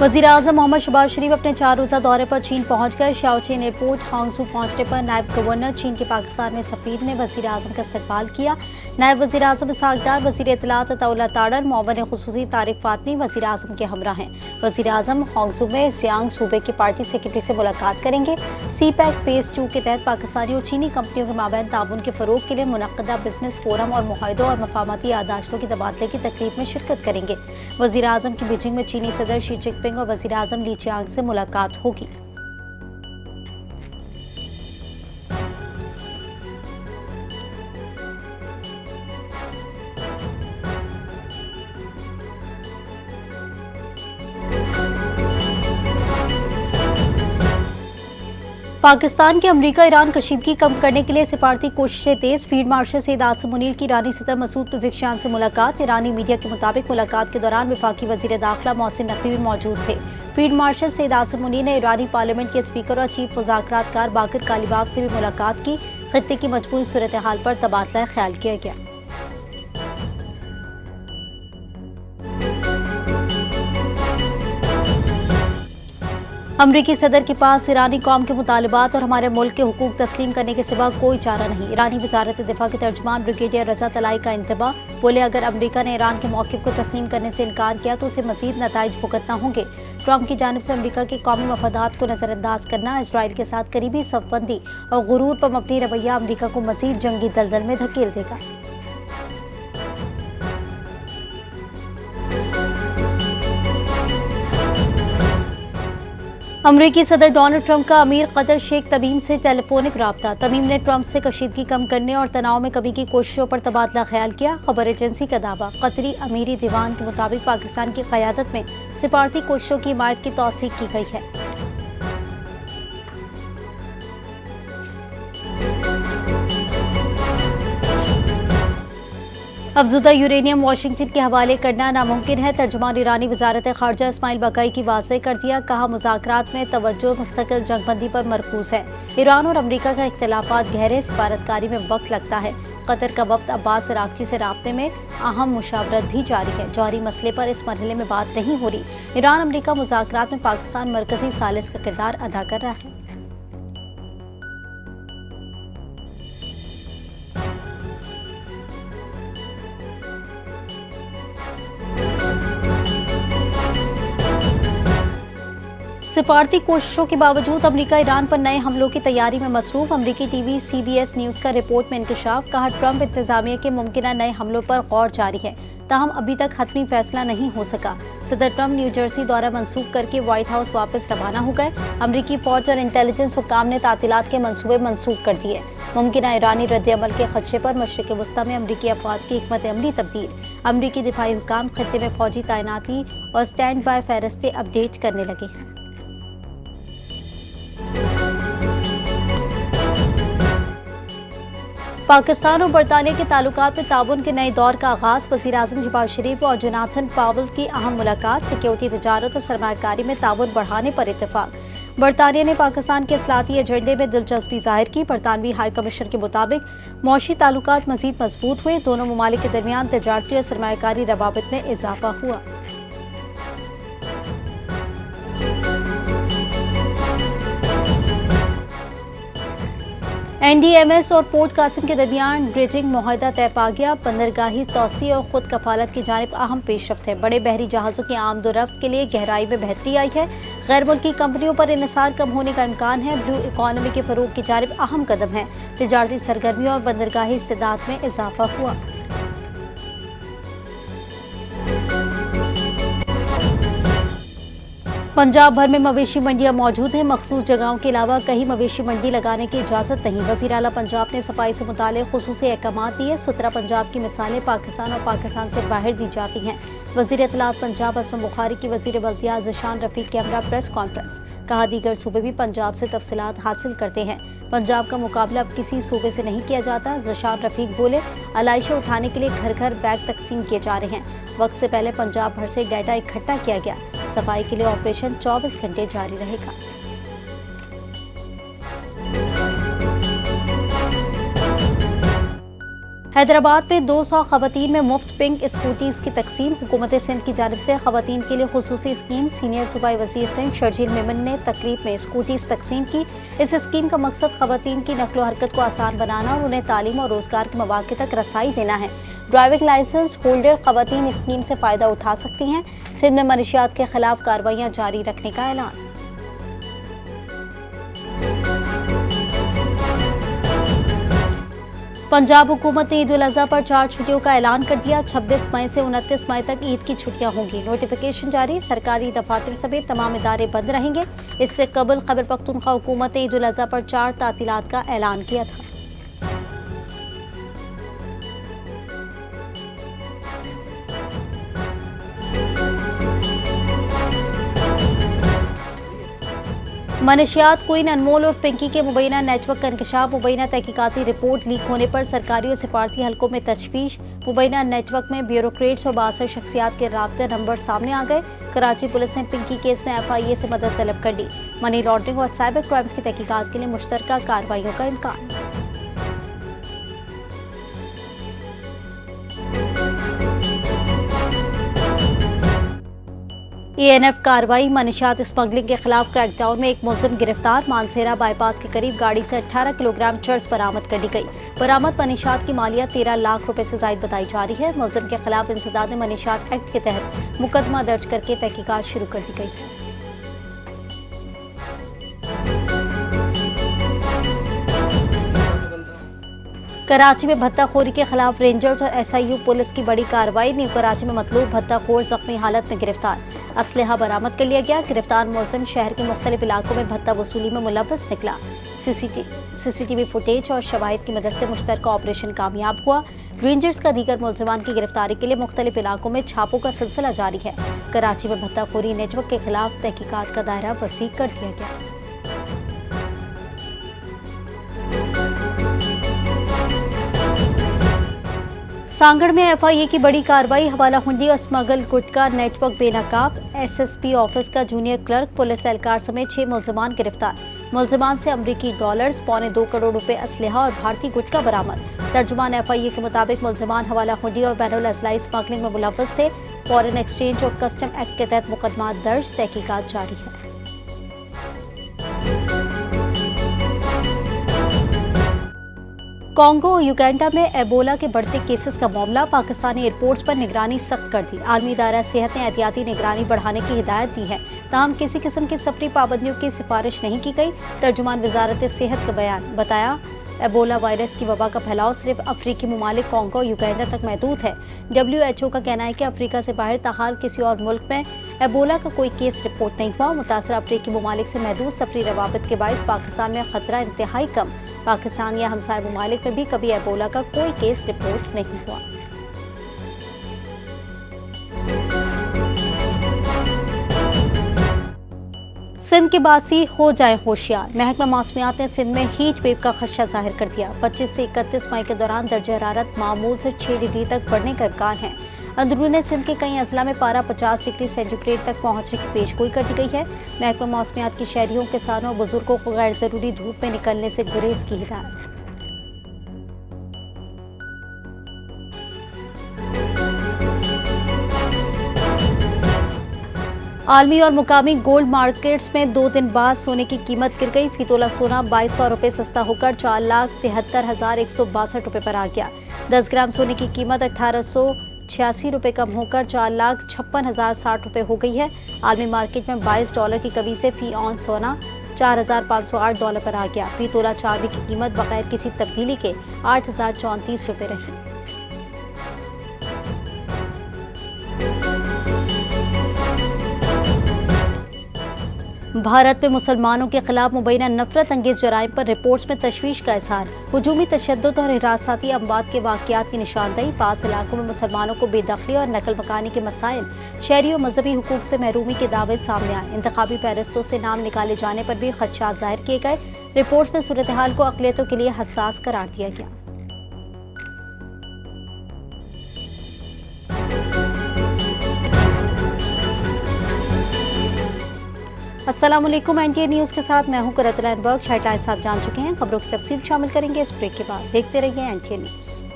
वज़ीर-ए-आज़म मोहम्मद शहबाज शरीफ अपने 4 रोज़ा दौरे पर चीन पहुंच गए। शाओचेन एयरपोर्ट हांगझू पहुंचने पर नायब गवर्नर चीन के पाकिस्तान में सफीर ने वज़ीर-ए-आज़म का इस्तकबाल किया। नायब वज़ीर-ए-आज़म इसहाक डार, वज़ीर इत्तलात अताउल्लाह ताडर, मुअव्विन खुसूसी तारिक फातमी वज़ीर-ए-आज़म के हमरा हैं। वज़ीर-ए-आज़म हांगझू में जियांग सूबे के पार्टी सेक्रेटरी से मुलाकात करेंगे। सी-पैक फेज़ 2 के तहत पाकिस्तानी और चीनी कंपनियों के माबैन ताउन के फ़रोग़ के लिए मुनक़्क़दा बिजनेस फोरम और मुआहदों और मफ़ाहमती याददाश्तों के तबादले की तकरीब में शिरकत करेंगे। वज़ीर-ए-आज़म की बीजिंग में चीनी सदर शी जिनपिंग और वज़ीर-ए-आज़म ली चियांग से मुलाकात होगी। पाकिस्तान के अमरीका ईरान कशीदगी कम करने के लिए सिफारती कोशिशें तेज। फील्ड मार्शल सैयद आसिम मुनीर की ईरानी सदर मसूद पज़ेश्कियान से मुलाकात। ईरानी मीडिया के मुताबिक मुलाकात के दौरान वफाकी वज़ीर दाखिला मोहसिन नकवी भी मौजूद थे। फील्ड मार्शल सैयद आसिम मुनीर ने ईरानी पार्लियामेंट के स्पीकर और चीफ मुज़ाकरातकार बाकिर कालिबाफ से भी मुलाकात की। खित्ते की मजबूत सूरत हाल पर तबादला ख्याल किया गया। अमरीकी सदर के पास ईरानी कौम के मुतालबात और हमारे मुल्क के हुकूक तस्लीम करने के सिवा कोई चारा नहीं। ईरानी वजारत दिफा के तर्जमान ब्रिगेडियर रजा तलाई का इंतबा। बोले, अगर अमरीका ने ईरान के मौक़िफ़ को तस्लीम करने से इनकार किया तो उसे मज़ीद नताइज भुगतना होंगे। ट्रंप की जानिब से अमरीका के कौमी मफादात को नज़रअंदाज करना, इसराइल के साथ करीबी सफ़बंदी और गुरूर पर मबनी रवैया अमरीका को मज़ीद जंगी दलदल में धकेल देगा। अमरीकी सदर डोनाल्ड ट्रंप का अमीर कतर शेख तमीम से टेलीफोनिक राब्ता। तमीम ने ट्रंप से कशीदगी कम करने और तनाव में कमी की कोशिशों पर तबादला ख्याल किया। खबर एजेंसी का दावा। कतरी अमीरी दीवान के मुताबिक पाकिस्तान की क़यादत में सिफारती कोशिशों की हिमायत की तौसीक की गई है। अफजुदा यूरेनियम वाशिंगटन के हवाले करना नामुमकिन है। तर्जुमान ईरानी वजारत ख़ारजा इस्माइल बकाई की वाज़ेह कर दिया। कहा, मुज़ाकरात में तवज्जो मुस्तकिल जंगबंदी पर मरकूज है। ईरान और अमरीका का इख्तिलाफात गहरे, सिफारतकारी में वक्त लगता है। कतर का वफ्द अब्बास अरागची से राब्ते में, अहम मुशावरत भी जारी है। जौहरी मसले पर इस मरहले में बात नहीं हो रही। ईरान अमरीका मुज़ाकरात में पाकिस्तान मरकजी सालिस का किरदार अदा कर रहा है। सिफारती कोशिशों के बावजूद अमरीका ईरान पर नए हमलों की तैयारी में मसरूफ। अमरीकी टीवी CBS न्यूज़ का रिपोर्ट में इंकशाफ। कहा, ट्रंप इंतजामिया के मुमकिन नए हमलों पर गौर जारी है, ताहम अभी तक हतमी फैसला नहीं हो सका। सदर ट्रंप न्यू जर्सी दौरा मनसूख करके व्हाइट हाउस वापस रवाना हो गए। अमरीकी फौज और इंटेलिजेंस हुक्काम ने तातीलात के मंसूबे मनसूख कर दिए। मुमकिन ईरानी रद्द-ए-अमल के खदशे पर मशरिक़ वस्ता में अमरीकी अफवाज की हिकमत अमली तब्दील। अमरीकी दिफाई हुक्काम खित्ते में फौजी तैनाती और स्टैंड बाय फहरिस्तें अपडेट करने लगे हैं। पाकिस्तान और बरतानिया के ताल्लुकात में ताउन के नए दौर का आगाज। वज़ीर-ए-आज़म शहबाज शरीफ और जोनाथन पावेल की अहम मुलाकात। सिक्योरिटी, तजारत और सरमायाकारी में ताउन बढ़ाने पर इत्तेफाक। बरतानिया ने पाकिस्तान के इस्लाहती एजेंडे में दिलचस्पी जाहिर की। बरतानवी हाई कमिश्नर के मुताबिक मौशी ताल्लुकात मज़ीद मजबूत हुए। दोनों ममालिक के दरमियान तजारती और सरमायाकारी रवाबित में इजाफा हुआ। NDMS और पोर्ट कासिम के दरमियान ब्रिजिंग मुआहदा तय पा गया। बंदरगाही तौसी और खुद कफालत की जानिब अहम पेशरफ्त है। बड़े बहरी जहाज़ों की आमदोरफ्त के लिए गहराई में बेहतरी आई है। गैर मुल्की कंपनियों पर इन्हिसार कम होने का इम्कान है। ब्लू इकॉनमी के फरोग की जानिब अहम कदम है। तिजारती सरगर्मियों और बंदरगाही इस्तेदाद में इजाफा हुआ। पंजाब भर में मवेशी मंडियां मौजूद हैं। मखसूस जगहों के अलावा कहीं मवेशी मंडी लगाने की इजाज़त नहीं। वज़ीर आला पंजाब ने सफाई से मुताल्लिक़ खुसूसी अहकाम दिए। सुथरा पंजाब की मिसालें पाकिस्तान और पाकिस्तान से बाहर दी जाती हैं। वज़ीर इत्तलात पंजाब असम बुखारी की वज़ीर बल्दियात ज़शान रफ़ीक के हमरा प्रेस कॉन्फ्रेंस। कहा, दीगर सूबे भी पंजाब से तफसीलात हासिल करते हैं। पंजाब का मुकाबला अब किसी सूबे से नहीं किया जाता। ज़शान रफ़ीक बोले, अलाइशें उठाने के लिए घर घर बैग तकसीम किए जा रहे हैं। वक्त से पहले पंजाब भर से डाटा इकट्ठा किया गया। सफाई के लिए ऑपरेशन 24 घंटे जारी रहेगा। हैदराबाद में 200 खवातीन में मुफ्त पिंक स्कूटीज की तकसीम। हुकूमत सिंध की जानिब से खवातीन के लिए खुसूसी स्कीम। सीनियर सूबाई वज़ीर सिंध शर्जील मेमन ने तकरीब में स्कूटीज तकसीम की। इस स्कीम का मकसद खवातीन की नकलो हरकत को आसान बनाना और उन्हें तालीम और रोजगार के मौके तक रसाई देना है। ड्राइविंग लाइसेंस होल्डर खवातीन स्कीम से फ़ायदा उठा सकती हैं। सिंध में मनशियात के खिलाफ कार्रवाइयाँ जारी रखने का ऐलान। पंजाब हुकूमत ने ईद उल अज़हा पर 4 छुट्टियों का ऐलान कर दिया। 26 मई से 29 मई तक ईद की छुट्टियां होंगी। नोटिफिकेशन जारी। सरकारी दफातर समेत तमाम इदारे बंद रहेंगे। इससे कबल खैबर पख्तूनख्वा हुकूमत ने ईद उल अज़हा पर 4 तातीलात का ऐलान किया था। मनशियात क्वीन अनमोल और पिंकी के मुबैना नेटवर्क का इंकशाफ। मुबैना तहकीकाती रिपोर्ट लीक होने पर सरकारी और सिफारती हलकों में तशवीश। मुबैना नेटवर्क में ब्यूरोक्रेट्स और बासर शख्सियात के राब्ते नंबर सामने आ गए। कराची पुलिस ने पिंकी केस में FIA से मदद तलब कर ली। मनी लॉन्ड्रिंग और साइबर क्राइम्स की तहकीकात के लिए मुश्तरका कार्रवाइयों का इम्कान। ANF कार्रवाई। मनशियात स्मगलिंग के खिलाफ क्रैकडाउन में एक मुलजिम गिरफ्तार। मानसेरा बाईपास के करीब गाड़ी से 18 किलोग्राम चर्स बरामद कर ली गई। बरामद मनशियात की मालियत 13 लाख रुपए से जायद बताई जा रही है। मुलजिम के खिलाफ इंसदाद मनशियात एक्ट के तहत मुकदमा दर्ज करके तहकीकात शुरू कर दी गई है। कराची में भत्ताखोरी के खिलाफ रेंजर्स और SIU पुलिस की बड़ी कार्रवाई। न्यू कराची में मतलूब भत्ताखोर जख्मी हालत में गिरफ्तार। असलहा बरामद कर लिया गया। गिरफ्तार मुलजिम शहर के मुख्तलिफ इलाकों में भत्ता वसूली में मुलव्वस निकला। CCTV फुटेज और शवाहिद की मदद से मुश्तरका ऑपरेशन कामयाब हुआ। रेंजर्स का दीगर मुलजमान की गिरफ्तारी के लिए मुख्तलिफ इलाकों में छापों का सिलसिला जारी है। कराची में भत्ताखोरी नेटवर्क के खिलाफ तहकीकात का दायरा वसी कर दिया गया। सांगड़ में FIA की बड़ी कार्रवाई। हवाला हुंडी और स्मगल गुटका नेटवर्क बेनकाब। SSP ऑफिस का जूनियर क्लर्क पुलिस एहलकार समेत 6 मुलजमान गिरफ्तार। मुलजमान से अमरीकी डॉलर्स, $2.25 करोड़ रुपए असलहा और भारतीय गुटका बरामद। तर्जुमान FIA के मुताबिक मुलजमान हवाला हुंडी और बैनुल अज़लाई स्मगलिंग में मुलव्वस थे। फॉरेन एक्सचेंज और कस्टम एक्ट के तहत मुकदमा दर्ज, तहकीकात जारी है। कांगो और युगांडा में एबोला के बढ़ते केसेस का मामला। पाकिस्तानी एयरपोर्ट्स पर निगरानी सख्त कर दी। आलमी इदारा सेहत ने एहतियाती निगरानी बढ़ाने की हिदायत दी है। ताहम किसी किस्म की सफरी पाबंदियों की सिफारिश नहीं की गई। तर्जुमान वजारत सेहत का बयान बताया, एबोला वायरस की वबा का फैलाव सिर्फ अफ्रीकी ममालिक कांगो और युगांडा तक महदूद है। WHO का कहना है कि अफ्रीका से बाहर ताहाल किसी और मुल्क में एबोला का कोई केस रिपोर्ट नहीं हुआ। मुतासर अफ्रीकी ममालिक से महदूद सफरी रवाबित के बायस पाकिस्तान में खतरा इंतहाई कम। पाकिस्तान या हमसाय ममालिक में भी कभी एबोला का कोई केस रिपोर्ट नहीं हुआ। सिंध के बासी हो जाए होशियार। महकमा मौसमियात ने सिंध में हीट वेव का खदशा जाहिर कर दिया। 25 से 31 मई के दौरान दर्जा हरारत मामूल से 6 डिग्री तक बढ़ने का इम्कान है। अंदरूनी सिंध के कई अजला में पारा 50 डिग्री सेंटीग्रेड तक पहुंचने की पेशगोई कर दी गई है। महकमा मौसमियात की शहरियों, किसानों और बुजुर्गों को गैर जरूरी धूप में निकलने से गुरेज की हिदायत। आलमी और मुकामी गोल्ड मार्केट्स में 2 दिन बाद सोने की कीमत गिर गई। फी तोला सोना 2200 रुपये सस्ता होकर 4,73,162 रुपये पर आ गया। 10 ग्राम सोने की कीमत 1886 रुपये कम होकर 4,56,060 रुपये हो गई है। आलमी मार्केट में $22 की कमी से फी ऑन सोना $4,508 पर आ गया। फी तोला चांदी की कीमत बगैर किसी तब्दीली के 8,034 रुपये रही। भारत में मुसलमानों के खिलाफ मुबैना नफरत अंगेज जराइम पर रिपोर्ट्स में तशवीश का इजहार। हुजूमी तशद्दुद और हिरासती अमवात के वाक़यात की निशानदेही। 5 इलाकों में मुसलमानों को बेदखली और नकल मकानी के मसाइल, शहरी और मजहबी हुकूक से महरूमी के दावे सामने आए। इंतखाबी फहरिस्तों से नाम निकाले जाने पर भी खदशात जाहिर किए गए। रिपोर्ट्स में सूरत हाल को अक़लियतों के लिए हसास करार दिया गया। अस्सलामुअलैकुम। NTA न्यूज़ के साथ मैं हूं कुरत रैनबर्ग। हेडलाइंस आप जान चुके हैं। खबरों की तफसील शामिल करेंगे इस ब्रेक के बाद। देखते रहिए NTA न्यूज़।